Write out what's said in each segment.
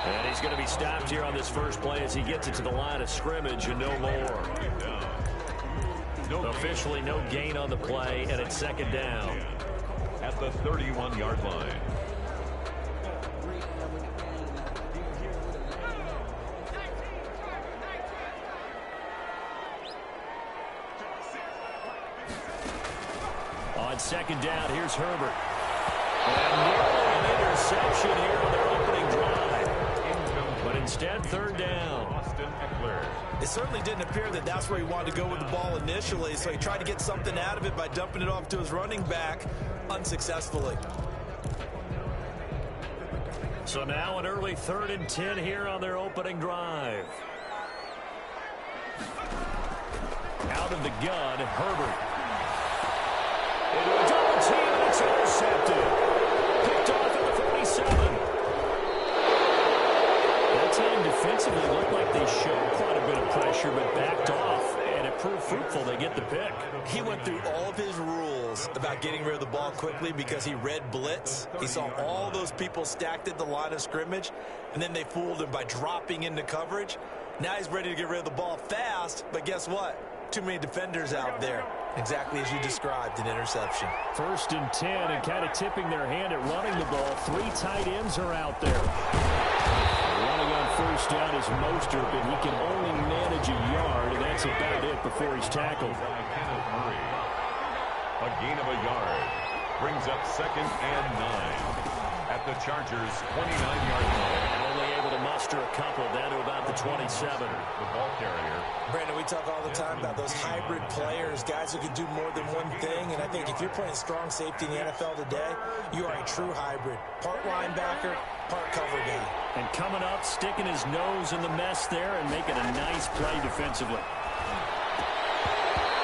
And he's going to be stopped here on this first play as he gets it to the line of scrimmage and no more. Officially no gain on the play, and it's second down. At the 31-yard line. On second down, here's Herbert. And nearly an interception here on their opening drive. But instead, third down. It certainly didn't appear that that's where he wanted to go with the ball initially, so he tried to get something out of it by dumping it off to his running back unsuccessfully. So now an early 3rd and 10 here on their opening drive. Out of the gun, Herbert. Into a double team, and it's intercepted. Picked off at the 47. That time defensively looked like they showed quite a bit of pressure, but backed off, and it proved fruitful. They get the pick. He went through all of his rules about getting rid of the ball quickly because he read blitz. He saw all those people stacked at the line of scrimmage, and then they fooled him by dropping into coverage. Now he's ready to get rid of the ball fast, but guess what? Too many defenders out there. Exactly as you described, an interception. 1st and 10, and kind of tipping their hand at running the ball. 3 tight ends are out there. Running on first down is Mostert, but he can only manage a yard, and that's about it before he's tackled. A gain of a yard brings up 2nd and 9 at the Chargers' 29-yard line. Only able to muster a couple down to about the 27. The ball carrier. Brandon, we talk all the time about those hybrid players, guys who can do more than one thing, and I think if you're playing strong safety in the NFL today, you are a true hybrid. Part linebacker, part cover guy. And coming up, sticking his nose in the mess there and making a nice play defensively.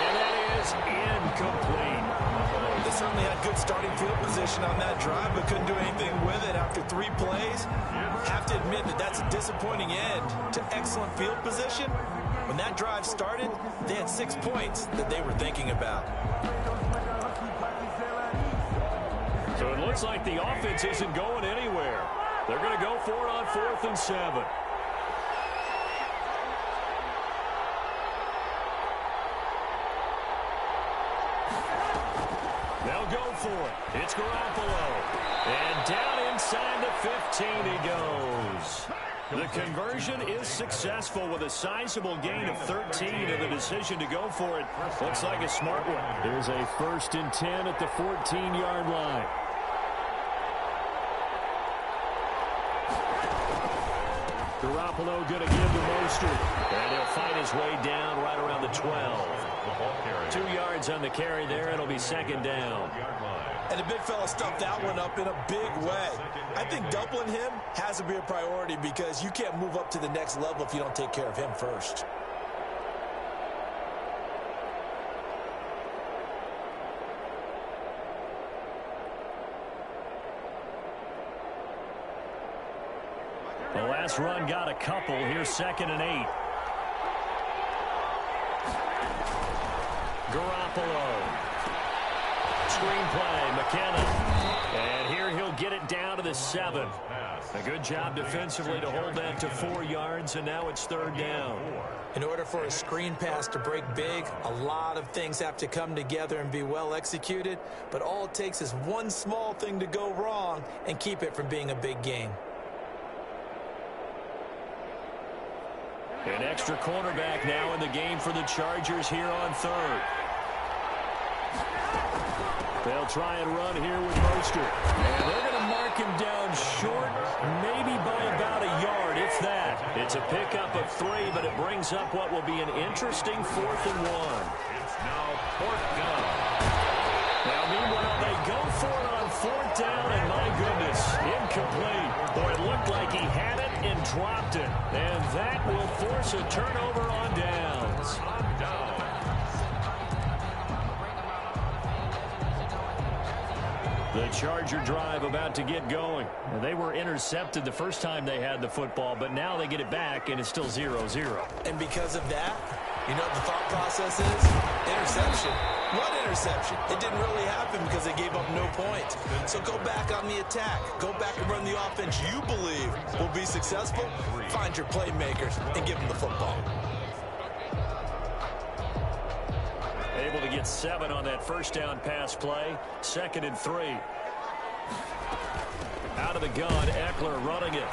And that is incomplete. They certainly had good starting field position on that drive, but couldn't do anything with it after 3 plays. Have to admit that that's a disappointing end to excellent field position. When that drive started, they had 6 points that they were thinking about. So it looks like the offense isn't going anywhere. They're going to go for it on 4th and 7. They'll go for it. It's Garoppolo. And down inside the 15 he goes. The conversion is successful with a sizable gain of 13, and the decision to go for it looks like a smart one. There's a 1st and 10 at the 14-yard line. Garoppolo going to give to Mostert. And he'll fight his way down right around the 12. 2 yards on the carry there. It'll be 2nd down. And the big fella stuffed that one up in a big way. I think doubling him has to be a priority because you can't move up to the next level if you don't take care of him first. The last run got a couple. Here's 2nd and 8. Garoppolo. Screenplay, McKenna. And here he'll get it down to the 7. A good job defensively to hold that to 4 yards, and now it's 3rd down. In order for a screen pass to break big, a lot of things have to come together and be well executed, but all it takes is one small thing to go wrong and keep it from being a big game. An extra cornerback now in the game for the Chargers here on 3rd. They'll try and run here with Mostert. And they're going to mark him down short, maybe by about a yard, if that. It's a pickup of 3, but it brings up what will be an interesting 4th and 1. It's now 4th down. Now, meanwhile, they go for it on 4th down, and my goodness, incomplete. Boy, it looked like he had it and dropped it. And that will force a turnover on downs. The Charger drive about to get going. They were intercepted the first time they had the football, but now they get it back, and it's still 0-0. And because of that, you know what the thought process is? Interception? What interception? It didn't really happen because they gave up no points. So go back on the attack. Go back and run the offense you believe will be successful. Find your playmakers and give them the football. Able to get 7 on that first down pass play. 2nd and 3. Out of the gun, Eckler running it.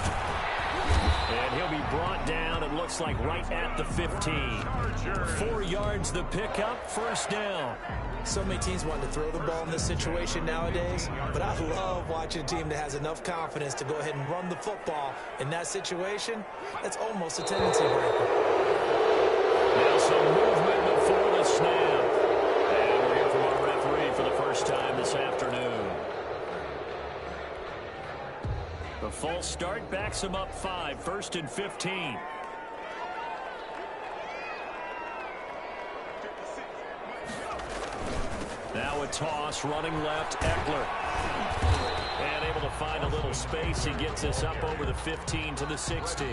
And he'll be brought down, it looks like, right at the 15. 4 yards the pickup, first down. So many teams want to throw the ball in this situation nowadays, but I love watching a team that has enough confidence to go ahead and run the football. In that situation, that's almost a tendency breaker. Now some movement before the snap. And we'll hear from our referee for the first time this afternoon. The false start backs him up 5, 1st and 15. Now a toss, running left, Eckler. And able to find a little space. He gets us up over the 15 to the 16.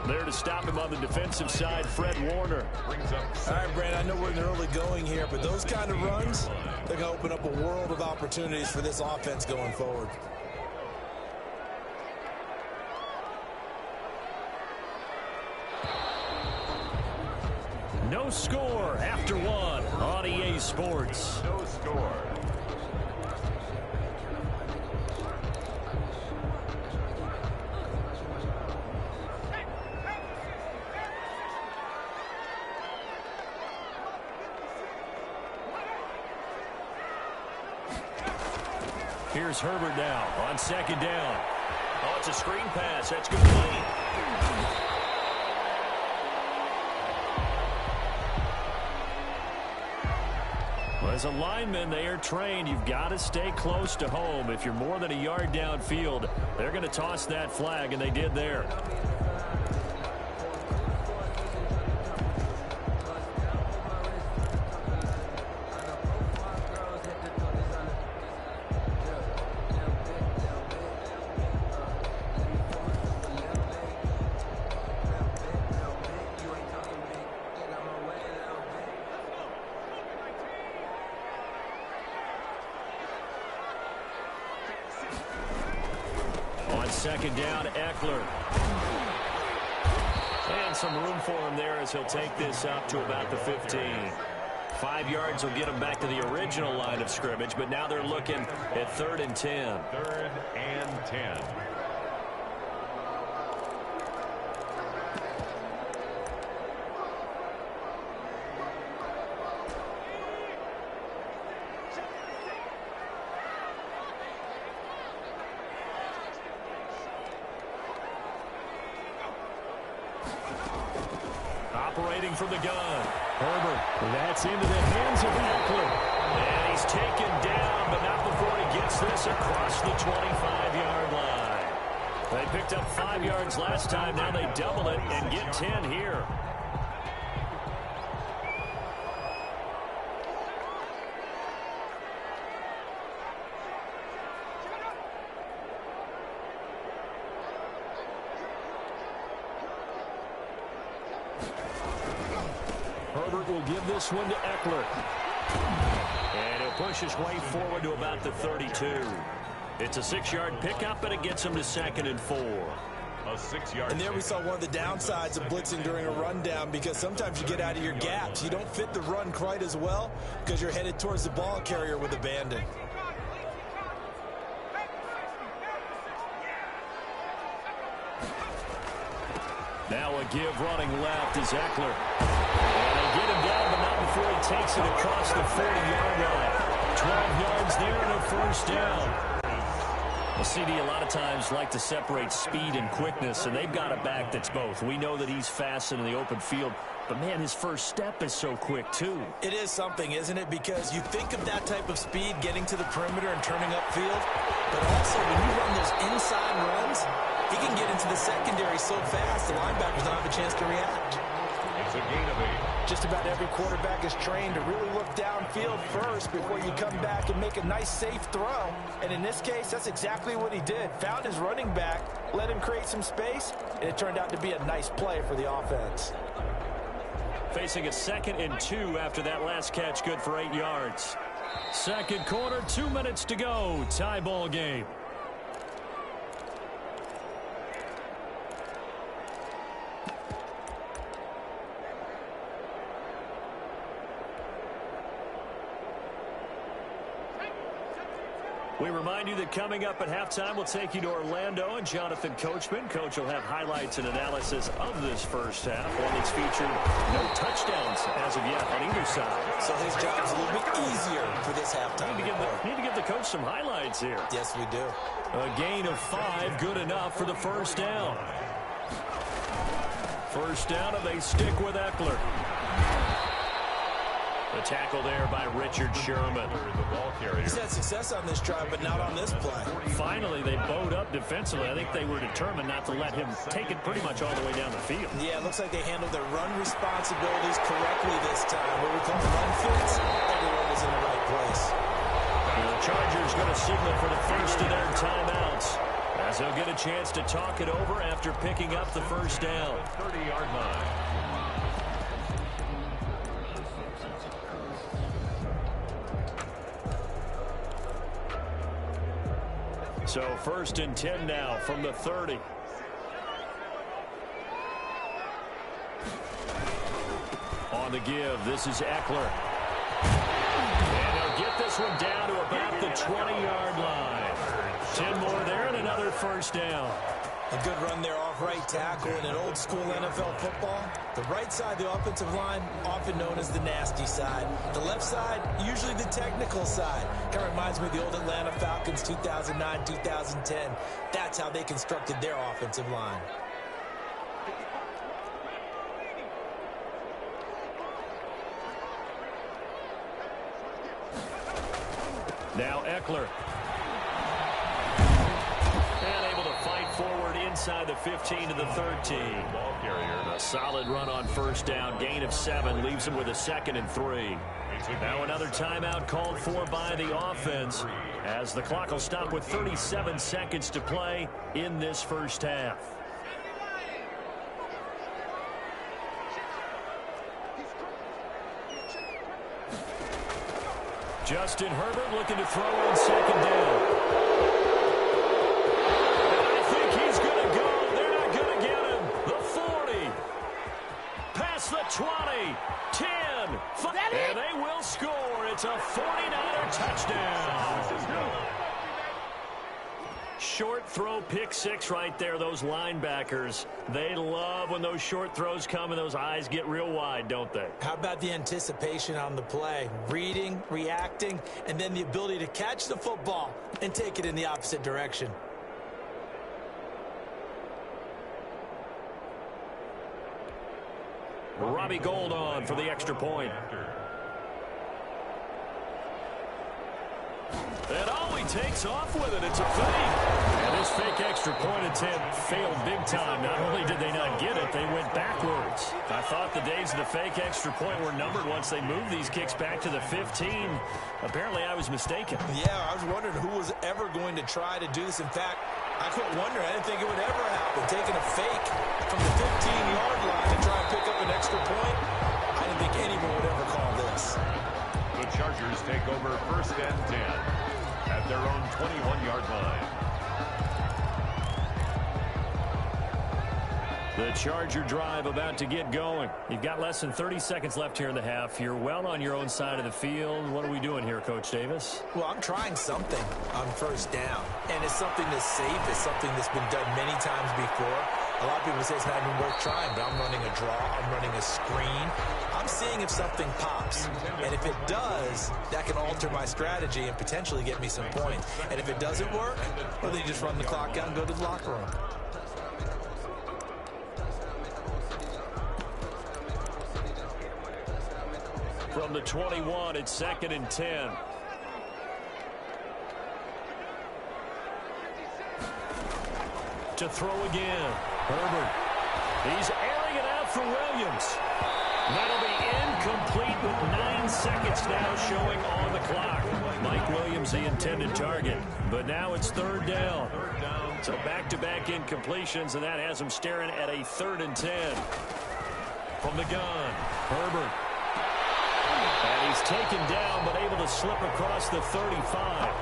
There to stop him on the defensive side, Fred Warner. All right, Brad, I know we're in the early going here, but those kind of runs, they're going to open up a world of opportunities for this offense going forward. No score after 1 on EA Sports. No score. Here's Herbert now on 2nd down. Oh, it's a screen pass. That's complete. As a lineman, they are trained. You've got to stay close to home. If you're more than a yard downfield, they're going to toss that flag, and they did there. On 2nd down, Eckler. And some room for him there as he'll take this up to about the 15. 5 yards will get him back to the original line of scrimmage, but now they're looking at 3rd and 10. 3rd and 10. Operating from the gun. Herbert, that's into the hands of Eckler. And he's taken down, but not before he gets this across the 25-yard line. They picked up 5 yards last time. Now they double it and get 10 here. Herbert will give this one to Eckler. And he'll push his way forward to about the 32. It's a 6-yard pickup, but it gets him to 2nd and 4. A 6-yard. And there we saw one of the downsides of blitzing during a rundown, because sometimes you get out of your gaps. You don't fit the run quite as well because you're headed towards the ball carrier with abandon. Now a give running left is Eckler. And they get him down, but not before he takes it across the 40-yard line. 12 yards there and a first down. Well, CD, a lot of times like to separate speed and quickness, and they've got a back that's both. We know that he's fast in the open field, but, man, his first step is so quick, too. It is something, isn't it? Because you think of that type of speed getting to the perimeter and turning upfield, but also when you run those inside runs, he can get into the secondary so fast the linebackers don't have a chance to react. It's a gain of 8. Just about every quarterback is trained to really look downfield first before you come back and make a nice, safe throw. And in this case, that's exactly what he did. Found his running back, let him create some space, and it turned out to be a nice play for the offense. facing a 2nd and 2 after that last catch, good for 8 yards. Second quarter, 2 minutes to go. Tie ball game. We remind you that coming up at halftime, we'll take you to Orlando and Jonathan Coachman. Coach will have highlights and analysis of this first half. One that's featured no touchdowns as of yet on either side. So his job's a little bit easier for this halftime. Need to give the coach some highlights here. Yes, we do. A gain of 5, good enough for the first down. First down, and they stick with Eckler. The tackle there by Richard Sherman. He's had success on this drive, but not on this play. Finally, they bowed up defensively. I think they were determined not to let him take it pretty much all the way down the field. Yeah, it looks like they handled their run responsibilities correctly this time. What we call run fits, everyone was in the right place. The Chargers going to signal for the first of their timeouts, as they'll get a chance to talk it over after picking up the first down. 30-yard line. So 1st and 10 now from the 30. On the give, this is Eckler. And they'll get this one down to about the 20-yard line. 10 more there and another first down. A good run there off right tackle in an old school NFL football. The right side of the offensive line, often known as the nasty side. The left side, usually the technical side. Kind of reminds me of the old Atlanta Falcons 2009, 2010. That's how they constructed their offensive line. Now Eckler. Forward inside the 15 to the 13. Ball carrier. A solid run on first down. Gain of 7 leaves him with a 2nd and 3. Now another timeout called for by the offense, as the clock will stop with 37 seconds to play in this first half. Justin Herbert looking to throw on 2nd down. The 20, 10, 5, and they will score. It's a 49er touchdown. Short throw, pick 6 right there. Those linebackers, they love when those short throws come and those eyes get real wide, don't they? How about the anticipation on the play? Reading, reacting, and then the ability to catch the football and take it in the opposite direction. Robbie Gould on for the extra point. And oh, he takes off with it. It's a fake. And this fake extra point attempt failed big time. Not only did they not get it, they went backwards. I thought the days of the fake extra point were numbered once they moved these kicks back to the 15. Apparently, I was mistaken. Yeah, I was wondering who was ever going to try to do this. In fact, I couldn't wonder. I didn't think it would ever happen. Taking a fake from the 15-yard line to try and pick up an extra point, I didn't think anyone would ever call this. The Chargers take over 1st and 10 at their own 21-yard line. The Charger drive about to get going. You've got less than 30 seconds left here in the half. You're well on your own side of the field. What are we doing here, Coach Davis? Well, I'm trying something on first down, and it's something that's safe. It's something that's been done many times before. A lot of people say it's not even worth trying, but I'm running a draw. I'm running a screen. I'm seeing if something pops, and if it does, that can alter my strategy and potentially get me some points. And if it doesn't work, well, then you just run the clock out and go to the locker room. From the 21, it's 2nd and 10. To throw again. Herbert. He's airing it out for Williams. That'll be incomplete with 9 seconds now showing on the clock. Mike Williams, the intended target. But now it's 3rd down. So back-to-back incompletions, and that has him staring at a 3rd and 10. From the gun, Herbert. And he's taken down, but able to slip across the 35.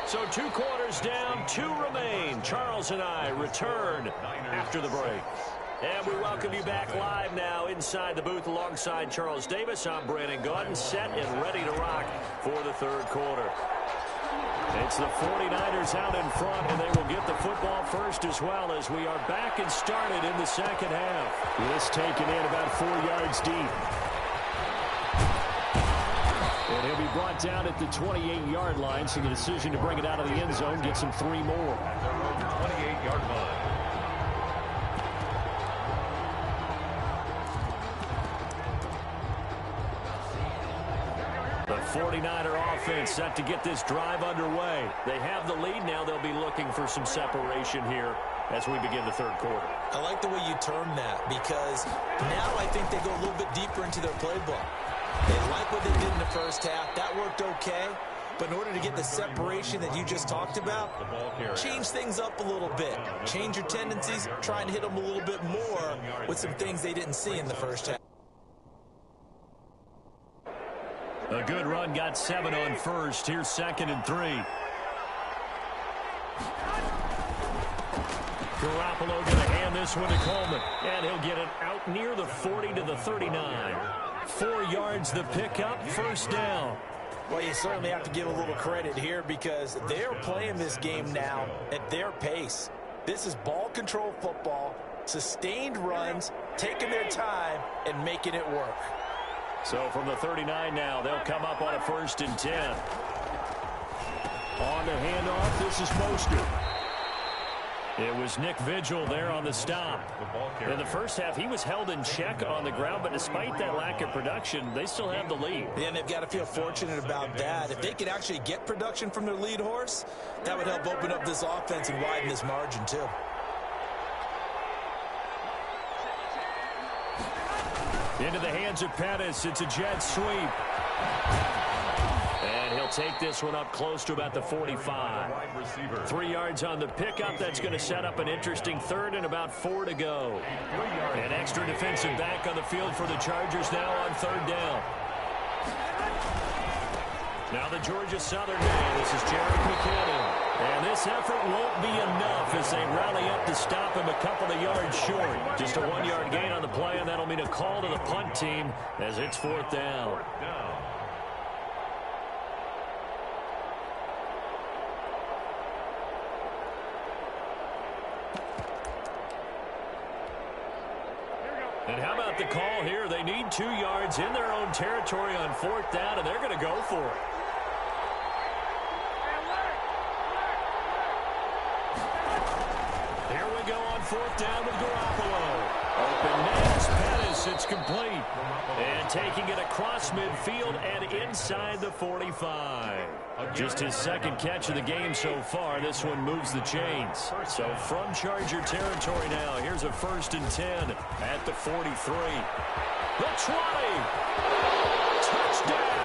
So 2 quarters down, 2 remain. Charles and I return after the break. And we welcome you back live now inside the booth alongside Charles Davis. I'm Brandon Gaudin, set and ready to rock for the 3rd quarter. It's the 49ers out in front, and they will get the football first as well as we are back and started in the 2nd half. This taken in about 4 yards deep. And he'll be brought down at the 28-yard line, so the decision to bring it out of the end zone gets him 3 more. At their own 28-yard line. The 49er offense set to get this drive underway. They have the lead now. They'll be looking for some separation here as we begin the 3rd quarter. I like the way you term that because now I think they go a little bit deeper into their playbook. They like what they did in the first half. That worked okay. But in order to get the separation that you just talked about, change things up a little bit. Change your tendencies, try and hit them a little bit more with some things they didn't see in the first half. A good run, got 7 on first. Here's 2nd and 3. Garoppolo going to hand this one to Coleman. And he'll get it out near the 40 to the 39. 4 yards the pickup, 1st down. Well, you certainly have to give a little credit here because they're playing this game now at their pace. This is ball control football, sustained runs, taking their time, and making it work. So from the 39 now, they'll come up on a 1st and 10. On the handoff, this is Mostert. It was Nick Vigil there on the stop. In the first half, he was held in check on the ground, but despite that lack of production, they still have the lead. Yeah, and they've got to feel fortunate about that. If they could actually get production from their lead horse, that would help open up this offense and widen this margin too. Into the hands of Pettis. It's a jet sweep. And he'll take this one up close to about the 45. 3 yards on the pickup. That's going to set up an interesting 3rd and about 4 to go. An extra defensive back on the field for the Chargers now on 3rd down. Now the Georgia Southern man. This is Jared McKinnon. And this effort won't be enough as they rally up to stop him a couple of yards short. Just a 1-yard gain on the play, and that'll mean a call to the punt team as it's 4th down. And how about the call here? They need 2 yards in their own territory on 4th down, and they're going to go for it. Here we go on 4th down with Garoppolo. Open next, Pettis, it's complete. And taking it across midfield and inside the 45. Just his 2nd catch of the game so far. This one moves the chains. So from Charger territory now, here's a 1st and 10 at the 43. The 20. Touchdown.